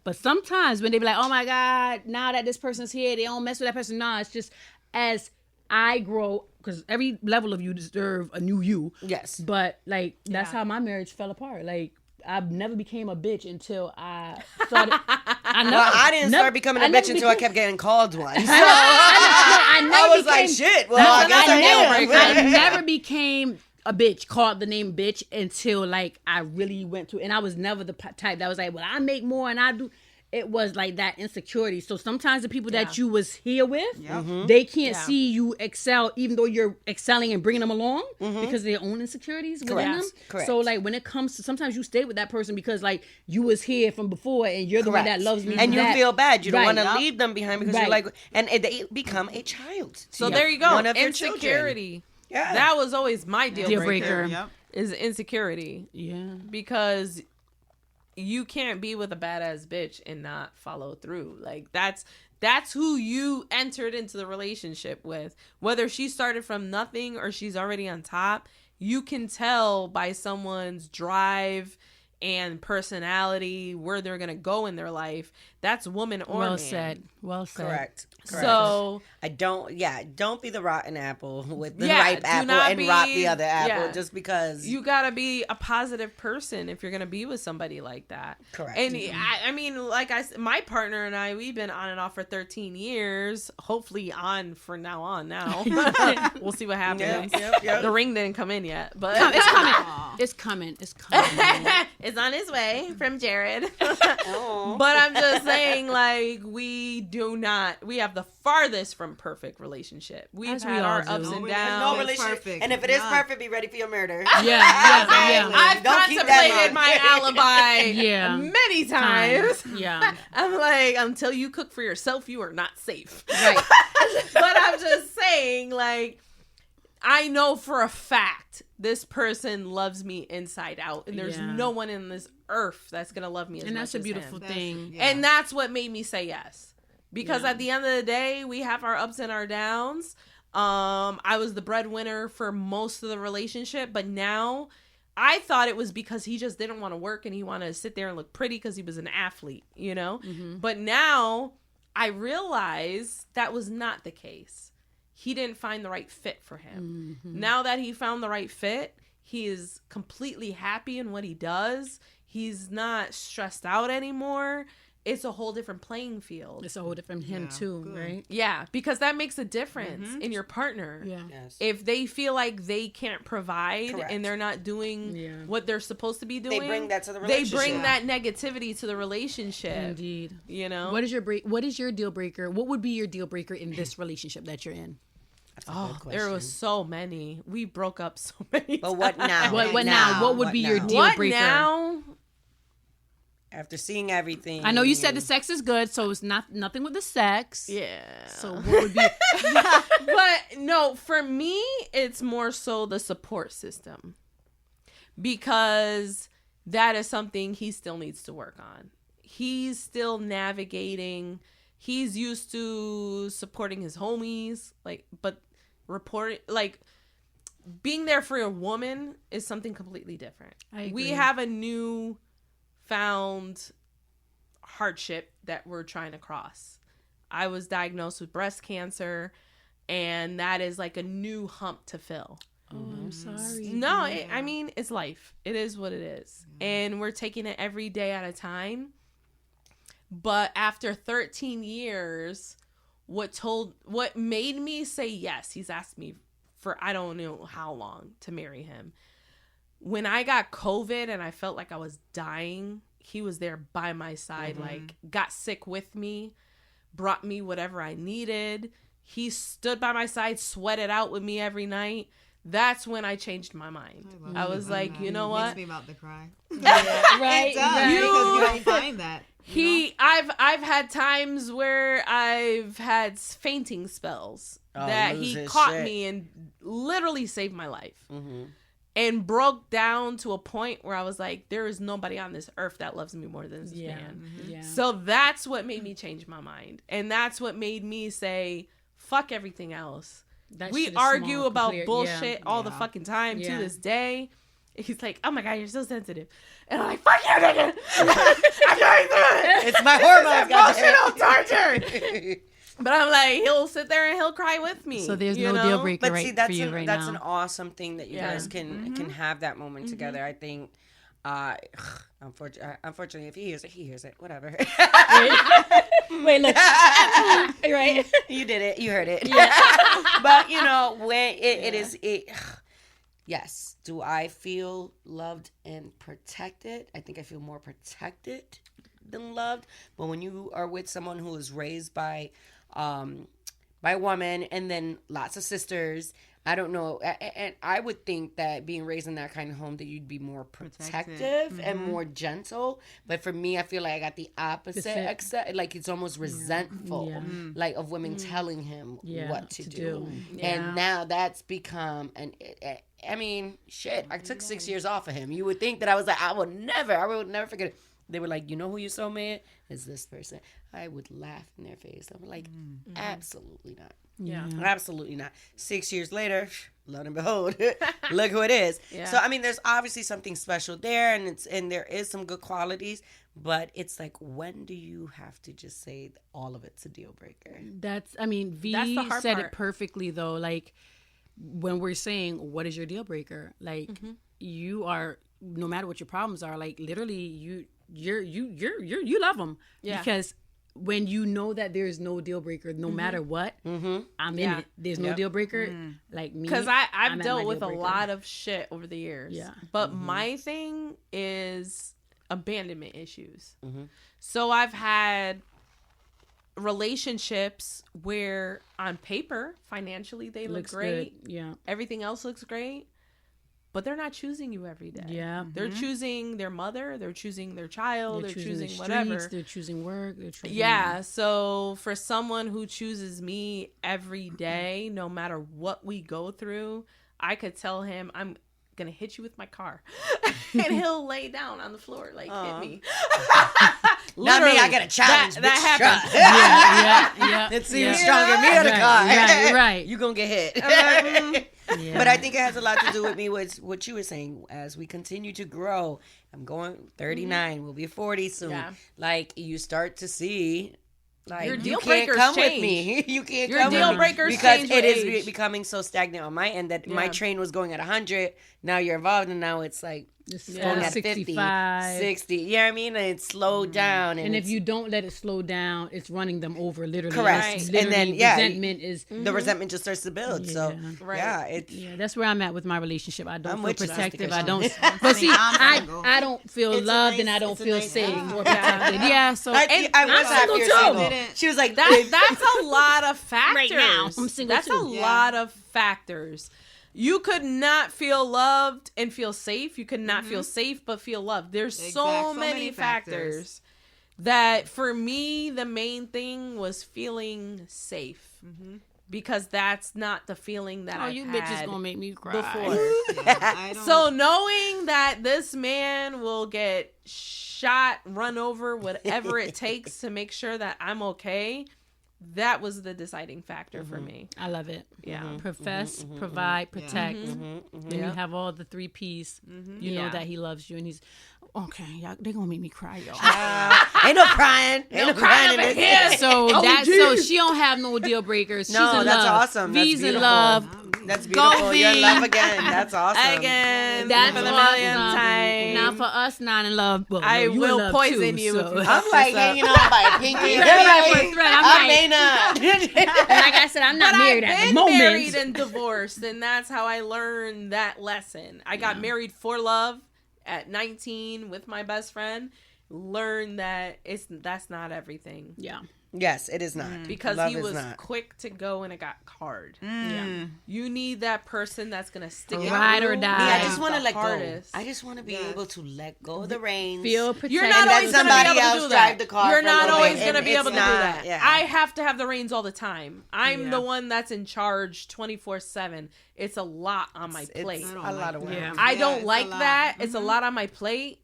But sometimes when they be like, "Oh my God, now that this person's here, they don't mess with that person." Nah, it's just as I grow, because every level of you deserve a new you. Yes. But like that's how my marriage fell apart. Like, I never became a bitch until I started. I didn't start becoming a bitch until I kept getting called one. So I was like, shit. Well, I guess I never became a bitch, called the name bitch, until like I really went to, and I was never the type that was like, well, I make more and I do. It was like that insecurity. So sometimes the people that you was here with, they can't see you excel, even though you're excelling and bringing them along because of their own insecurities within them. Correct. So like when it comes to, sometimes you stay with that person because like you was here from before and you're the one that loves me. And you feel bad. You don't want to Right. leave them behind because you're like, and they become a child. So there you go. One of your Insecurity. Yeah. That was always my deal breaker. Yep. Is insecurity. Yeah. Because you can't be with a badass bitch and not follow through. Like that's who you entered into the relationship with. Whether she started from nothing or she's already on top, you can tell by someone's drive and personality where they're gonna go in their life. That's woman or man. Well said. Correct. So don't be the rotten apple with the Yeah, ripe do apple not and rot the be- other apple yeah. just because. you gotta be a positive person if you're gonna be with somebody like that. Correct. And I mean, like I said, my partner and I, we've been on and off for 13 years. Hopefully on for now on now. We'll see what happens. Yep. The ring didn't come in yet, but It's coming. It's coming. It's coming. it's on its way from Jared. Oh. But I'm just saying, like, we have the farthest from perfect relationship. We've As we had all our do. ups No, and we- downs. No It's relationship. perfect. And if it is None. perfect, be ready for your murder. Yeah. I've Don't keep that contemplated in my alibi Yeah. many times. Yeah. I'm like, until you cook for yourself, you are not safe. Right. But I'm just saying, like, I know for a fact this person loves me inside out, and there's Yeah. no one in this earth that's gonna love me as And much that's a as beautiful him. thing. And that's what made me say yes. Because Yeah. at the end of the day, we have our ups and our downs. I was the breadwinner for most of the relationship, but now I thought it was because he just didn't want to work and he wanted to sit there and look pretty because he was an athlete, you know? But now I realize that was not the case. He didn't find the right fit for him. Now that he found the right fit, he is completely happy in what he does. He's not stressed out anymore. it's a whole different playing field. It's a whole different him too, good. right? Yeah, because that makes a difference in your partner. Yeah. Yes. If they feel like they can't provide Correct. and they're not doing what they're supposed to be doing, bring that to the They relationship. bring that negativity to the relationship. Indeed. You know? What is your deal breaker? What would be your deal breaker in this relationship that you're in? That's a good question. There was so many. We broke up so many But what times. now? What now? What would be your now? deal What breaker? now? After seeing everything. I know you said the sex is good, so it's nothing with the sex. Yeah. So what would be But no, for me, it's more so the support system. Because that is something he still needs to work on. He's still navigating. He's used to supporting his homies, but being there for a woman is something completely different. I agree. We have a new found hardship that we're trying to cross. I was diagnosed with breast cancer, and that is like a new hump to fill. Oh, I'm sorry. No, I mean, it's life. It is what it is. And we're taking it every day at a time. But after 13 years, what made me say yes, he's asked me for I don't know how long to marry him. When I got COVID and I felt like I was dying, he was there by my side, got sick with me, brought me whatever I needed. He stood by my side, sweated out with me every night. That's when I changed my mind. I was like, you know what? Makes me about to cry. Right. It does, right. because you don't find that. I've had times where I've had fainting spells that lose he his caught shit. me and literally saved my life. Mm-hmm. And broke down to a point where I was like, there is nobody on this earth that loves me more than this man. Yeah. So that's what made me change my mind. And that's what made me say, fuck everything else. That We shit is argue small, about clear. bullshit Yeah. all the fucking time Yeah. to this day. He's like, oh my God, you're so sensitive. And I'm like, fuck you, nigga. I'm going through it. It's my hormones, Emotional torture. But I'm like, he'll sit there and he'll cry with me. So there's you no know? deal breaker But see, right that's for you right that's now. an awesome thing that you Yeah. guys can have that moment together. I think, unfortunately, if he hears it, whatever. Wait, look. Right. You did it. You heard it. But you know when it is. Yes. Do I feel loved and protected? I think I feel more protected than loved. But when you are with someone who is raised by a woman and then lots of sisters, I don't know. And I would think that being raised in that kind of home that you'd be more protective and more gentle. But for me, I feel like I got the opposite. Like it's almost resentful, like of women telling him what to do. And now that's become I mean, shit. I took 6 years off of him. You would think that I was like, I would never forget it. They were like, you know who you so mad is this person. I would laugh in their face. I'm like, absolutely not. Yeah. Absolutely not. 6 years later, lo and behold, look who it is. Yeah. So I mean, there's obviously something special there, and there is some good qualities. But it's like, when do you have to just say all of it's a deal breaker? V That's the hard said part. it perfectly though. Like when we're saying, what is your deal breaker? Like you are, no matter what your problems are, like literally you love them. Yeah. Because when you know that there's no deal breaker, no matter what, I'm in it. There's no deal breaker. Like me, Because I'm I've at dealt my with deal a breaker. lot of shit over the years. Yeah. But my thing is abandonment issues. So I've had relationships where on paper, financially, they look Looks great. good. Yeah. Everything else looks great. But they're not choosing you every day. Yeah. They're choosing their mother. They're choosing their child. They're choosing the whatever. streets, they're choosing work. They're choosing Yeah, so for someone who chooses me every day, no matter what we go through, I could tell him, I'm going to hit you with my car. And he'll lay down on the floor, like, hit me. Not me, I got a challenge. That happened. Yeah. Let's see who's stronger, me or the car. Right. You gonna get hit. Yeah. But I think it has a lot to do with me with what you were saying. As we continue to grow, I'm going 39. We'll be 40 soon. Yeah. Like you start to see, like Your deal you can't breakers come change. with me. You can't Your come deal with me breakers because change it with is age. becoming so stagnant on my end that my Yeah. train was going at 100. Now you're involved, and now it's like It's going at 50, 65. 60. You know what I mean? And it's slowed down. And if it's- you don't let it slow down, it's running them over literally. Correct. It's And literally then, yeah, resentment is. the resentment just starts to build. So, Right. yeah, it's. Yeah, that's where I'm at with my relationship. I don't I'm feel with you, protective. Sister I don't. Christian. But see, I'm single. I don't feel It's a loved nice- and I don't it's a feel nice- safe yeah. or protected. Yeah, so I and was I'm happy single you're too. single. She was like, That's a lot of factors. Right now, I'm single That's too. a lot of factors. You could not feel loved and feel safe. You could not feel safe but feel loved. There's so many factors that for me, the main thing was feeling safe. Because that's not the feeling that I've you had bitches gonna make me cry. before. I don't, So knowing that this man will get shot, run over, whatever it takes to make sure that I'm okay, that was the deciding factor for me. I love it. Yeah. Profess, provide, protect. And you Yeah. have all the 3 P's. You know Yeah. that he loves you, and he's okay. Y'all, they gonna make me cry, y'all. ain't no crying. Ain't no crying in this. So so she don't have no deal breakers. She's No, in that's love. awesome. That's V's in beautiful. love. That's beautiful. You're in V. love again. That's awesome. Again, That's for the awesome. millionth time. Now for us not in love, well, I you in will love poison too, you so. if you- I'm like hanging on by a pinky. You're right for a thread. I'm I like- may not. Like I said, I'm not But married I've at the been moment. married and divorced, and that's how I learned that lesson. I got married for love at 19 with my best friend. Learned that that's not everything. Yeah. Yes, it is not. Because Love he is was not. quick to go and it got hard. Yeah. You need that person that's gonna stick Ride or through. die. Me, I Yeah. just want to The let hardest. go. I just want to be able to let go of the reins. Feel protected. You're not let always gonna somebody be able to else do drive that. the car You're for a not little always bit, gonna and be able to it's do not- that. yeah. I have to have the reins all the time. I'm Yeah. the one that's in charge 24/7. It's a lot on my It's plate. a lot of work. Yeah. I Yeah, don't it's a like lot. that. It's a lot on my plate.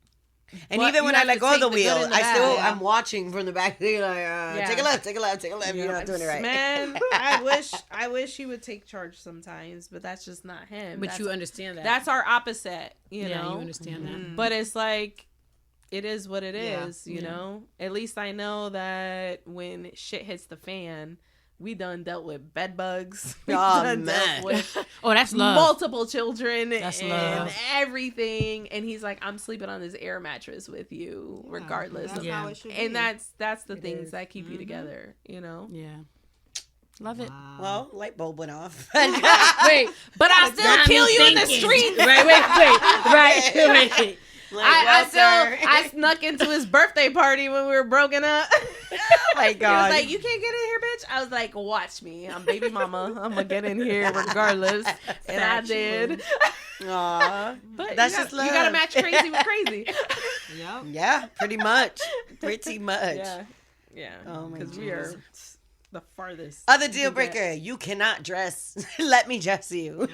And But even you when I have let to go of the take the good wheel, and the I still bad. I'm watching from the back. Like, take a left, take a left, take a left. You're not doing it right. Man, I wish he would take charge sometimes, but that's just not him. But that's, you understand that. that's our opposite, you yeah, know. you understand that. But it's like it is what it Yeah. is, you know. At least I know that when shit hits the fan, we done dealt with bed bugs. We Oh, done dealt man. with Oh, that's love. multiple children That's and love. everything. And he's like, I'm sleeping on this air mattress with you, regardless. That's Of, Yeah. how it should be. and that's the things is. that keep you together, you know. Yeah. Love it. Well, light bulb went off. Wait, But I still got kill me you in the thinking. street. Right. Like, I well, still sir. I snuck into his birthday party when we were broken up. Oh my He God. was like, "You can't get in here, bitch." I was like, "Watch me. I'm baby mama. I'm gonna get in here regardless." And I did. Aw. But That's you just You gotta love. match crazy with crazy. Yep. Yeah, pretty much. Pretty much. Yeah. Oh my Because we are the farthest. Other you deal can get. breaker, you cannot dress. Let me dress you.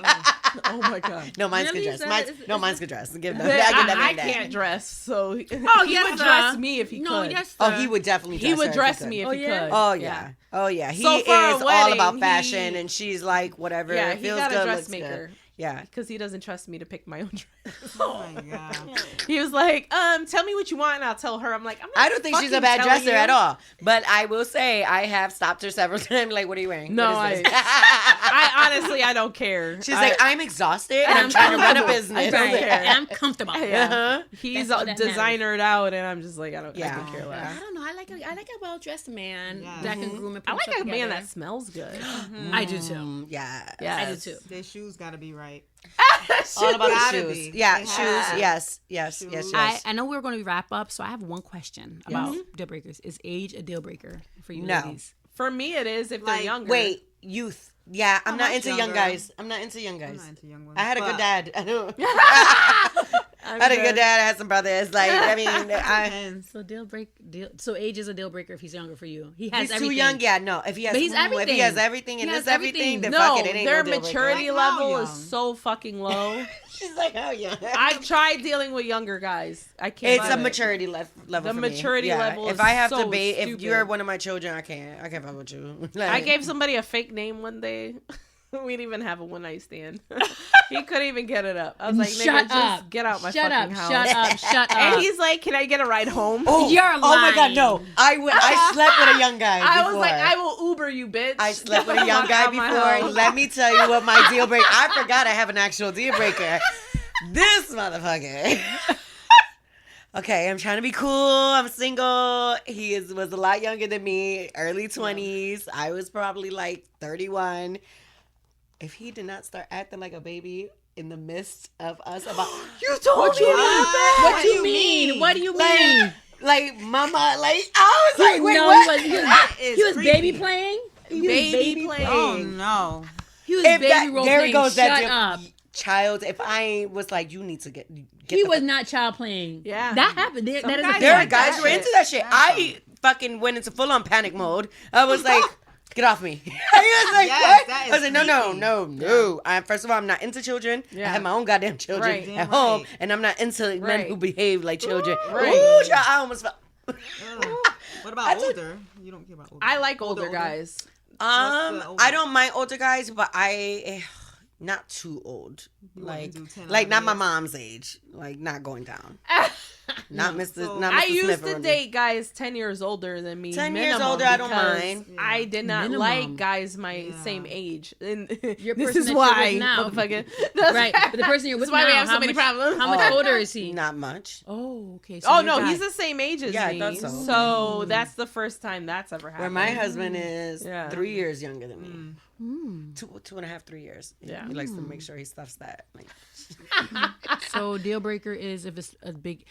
Oh my god. No, mine's Really? could dress. Is Mine's, that- no, mine's could dress. Give them. I can't dress, so he yes, would sir. dress me if he No, could. yes. Oh, sir. he would definitely. He would her dress if he me could. if Oh, he yeah? could. Oh yeah. Oh yeah. He So for a is all about wedding, fashion, he- and she's like whatever. Yeah, it he feels got a good, looks dressmaker. good. Yeah. Because he doesn't trust me to pick my own dress. Oh my God. He was like, tell me what you want and I'll tell her. I'm like, I'm not I don't think she's a fucking bad telling dresser you. at all. But I will say I have stopped her several times. Like, what are you wearing? No, What is this? I honestly, I don't care. She's like, I'm exhausted and I'm trying to run a business. I don't care. And I'm comfortable. Uh-huh. He's That's all that designered out and I'm just like, I Yeah. don't care less. I don't know. I like a well dressed man Yeah. that can groom and I put like stuff a man together. that smells good. I do too. Yeah. Yes. I do too. Their shoes gotta be right. All about the Gotta shoes. be. Yeah, They shoes. have to. Yes. Yes. Yes. Yes. I know we're going to wrap up, so I have one question about deal breakers. Is age a deal breaker for you No. ladies? For me, it is if they're Like, younger. Wait, youth. Yeah, I'm How not much into young younger? guys. I'm not into young I'm guys. not into young ones. I had a but good dad. I know. I'm I had a good. good dad. I had some brothers. Like, I mean, Depends. So so age is a deal breaker if he's younger for you. He has he's everything. too young. Yeah, no. If he has, But he's if he everything. has everything and He this has everything, everything. then No, fuck it. It ain't their no deal breaker. maturity Like, how level young? is so fucking low. She's like, oh yeah. I've tried dealing with younger guys. I can't. It's do a it. maturity level. The for me. maturity Yeah. level If is I have so to be, if stupid. you're one of my children, I can't fuck with you. Like, I gave somebody a fake name one day. We didn't even have a one night stand. He couldn't even get it up. I was like, nigga, Shut just up. get out my Shut fucking up. house. Shut up. Shut up. And he's like, can I get a ride home? Oh, You're oh my god, lying. no! I slept with a young guy. I before. was like, I will Uber you, bitch. I slept with Get a the young fuck guy out my before. house. Let me tell you what my deal breaker. I forgot I have an actual deal breaker. This motherfucker. Okay, I'm trying to be cool. I'm single. He was a lot younger than me, early 20s. I was probably like 31. If he did not start acting like a baby in the midst of us about, you told me What do you mean? What do you mean? Like, mama, like, I was like, wait, no, what? he was baby playing. Baby playing. Oh no. He was If baby that, role there playing. goes Shut that up. child. If I was like, you need to get He the was not child playing. Yeah. That happened. That is a guys fact. There are like guys that who are shit. into that shit. I fucking went into full on panic mode. I was like, get off me. I was like, Yes, what? that is I was like, no. creepy. First of all, I'm not into children. I Yeah. have my own goddamn children Right. at Damn home, right. and I'm not into men Right. who behave like children. Right. Ooh, child, I almost felt. Ugh. What about older? You don't care about older. I like older guys. What's the oldest? I don't mind older guys, but not too old. You wanna Like, do 10, like not 11 my years? mom's age. Like, not going down. Not Mr. So- Not Mr. I used Smith to around date guys 10 years older than me. 10 years minimum, older, I don't because mind. I did not Minimum. like guys my Yeah. same age. And Your this person is that you're why, with now. motherfucker. Right, but the person you're That's with why now, we have so how many much- problems. How much older is he? Not much. Oh, okay. So Oh your no, guy- he's the same age as Yeah, I me. thought so. So that's the first time that's ever happened. Where my husband is Yeah. 3 years younger than me. Mm. 2.5, 3 years. Yeah. He likes to make sure he stuffs that. Like, So deal breaker is if it's a big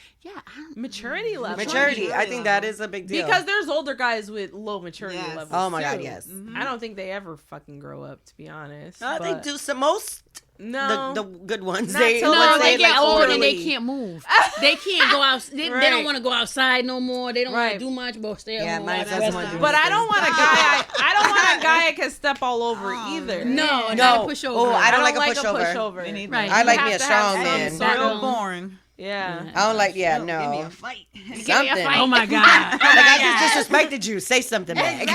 maturity level. maturity. I think that is a big deal. Because there's older guys with low maturity Yes. levels. Oh my too. God, yes. I don't think they ever fucking grow up, to be honest. I think but- do some most No. the good ones. Not They till- No, let's they say, get like, old and they early. can't move. They can't go out. They Right. don't want to go outside no more. They don't want Right. to do much, but stay at Yeah, home. mine all that doesn't stuff. wanna do But I don't want a guy. I don't want a guy I can step all over Oh, either. No, No. not a pushover. Oh, I don't like a a pushover. pushover. Me neither. Right. I like You me a have to have strong some man. sort Real of- boring. Yeah. I don't like, Give me no. a fight. Something. Oh my god. Like, I just disrespected you. Say something back.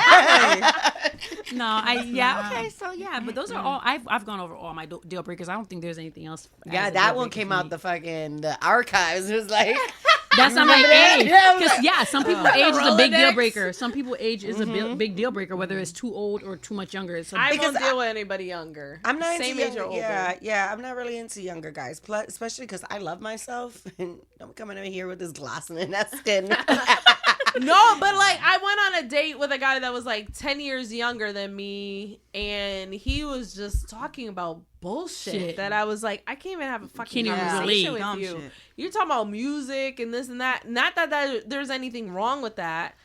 No, okay, so yeah, but those are all I've gone over all my deal breakers. I don't think there's anything else. Yeah, as a that deal one breaker came for out me. the archives. It was like, That's I'm like, Remember that? hey, Yeah, I was 'cause, like- yeah, some people age is a big deal Rolodex. breaker. Some people age is a big deal breaker, whether it's too old or too much younger. So I Because won't deal with anybody younger. I'm not Same into age or younger, older. yeah, I'm not really into younger guys, plus, especially because I love myself and I'm coming in here with this gloss in that skin. No, but like I went on a date with a guy that was like 10 years younger than me, and he was just talking about bullshit Shit. that I was like, I can't even have a fucking Can't even conversation relate. with you. Dumb shit. You're talking about music and this and that. Not that there's anything wrong with that,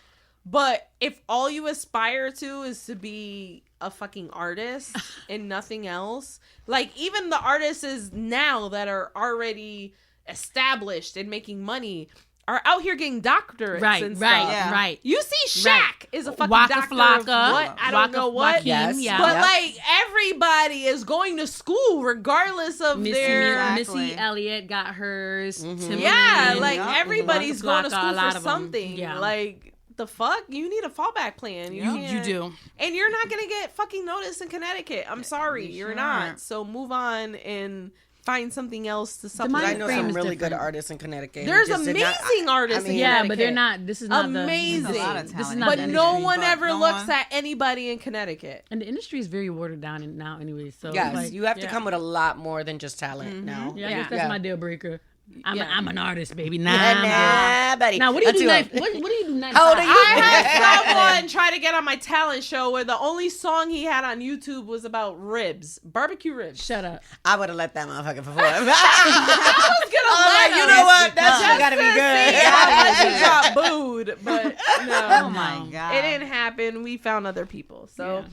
but if all you aspire to is to be a fucking artist and nothing else, like even the artists now that are already established and making money are out here getting doctorates right, and right, stuff. Yeah. right. You see, Shaq Right. is a fucking Waka doctor Flocka, of what? I don't Waka know what. Flocka, Yes. yeah. But Yep. like everybody is going to school regardless of their. Exactly. Missy Elliott got hers. Timbaland, Yeah, like Yup. everybody's Waka going to Flocka, school a lot for of 'em. something. Yeah. Like the fuck, you need a fallback plan. you can't- do. and you're not gonna get fucking noticed in Connecticut. I'm sorry, You you're sure not. aren't. So move on and find something else to I supplement. know Frame some is really good different. artists in Connecticut. who There's just did amazing not- artists in Yeah, but they're Connecticut. not. This is not Amazing. the. There's a lot of This is talent not But the no industry. one but ever no looks one- at anybody in Connecticut. And the industry is very watered down now, anyway. So Yes, like, you have to yeah. come with a lot more than just talent now. Yeah, I Yeah. guess that's my deal breaker. I'm an artist, baby. Nah, I'm good. Nah, buddy. Now, what do you do? Until- What do you do? 9 How old are you? I had someone try to get on my talent show where the only song he had on YouTube was about ribs, barbecue ribs. Shut up. I would have let that motherfucker perform. I was gonna let you him. know what? That Just shit gotta be to good. see how much he got booed, but no. Oh my god. It didn't happen. We found other people. So,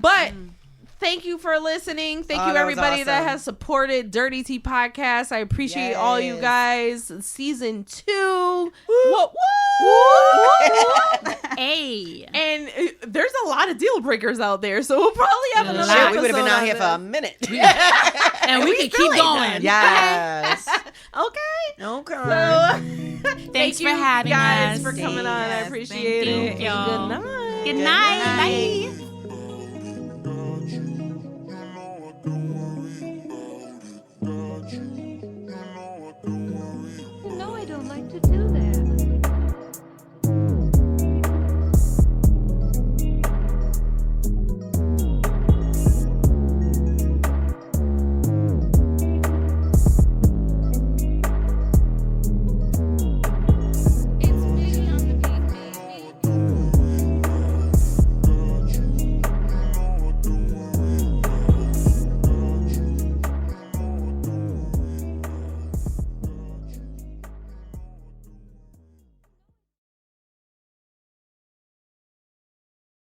but thank you for listening. Thank Oh, you that was everybody that awesome. has supported Dirty Tea Podcast. I appreciate all you Yes. guys. Season 2. Whoop. Hey. And there's a lot of deal breakers out there, so we'll probably have A another lot. Shit, we would have been episode out here on for a this. minute. And we can keep going. Yes. Okay. Okay. So, Thanks thank for you having guys us. for coming on. I Yes, appreciate thank it. you. And good night. Good night. Bye.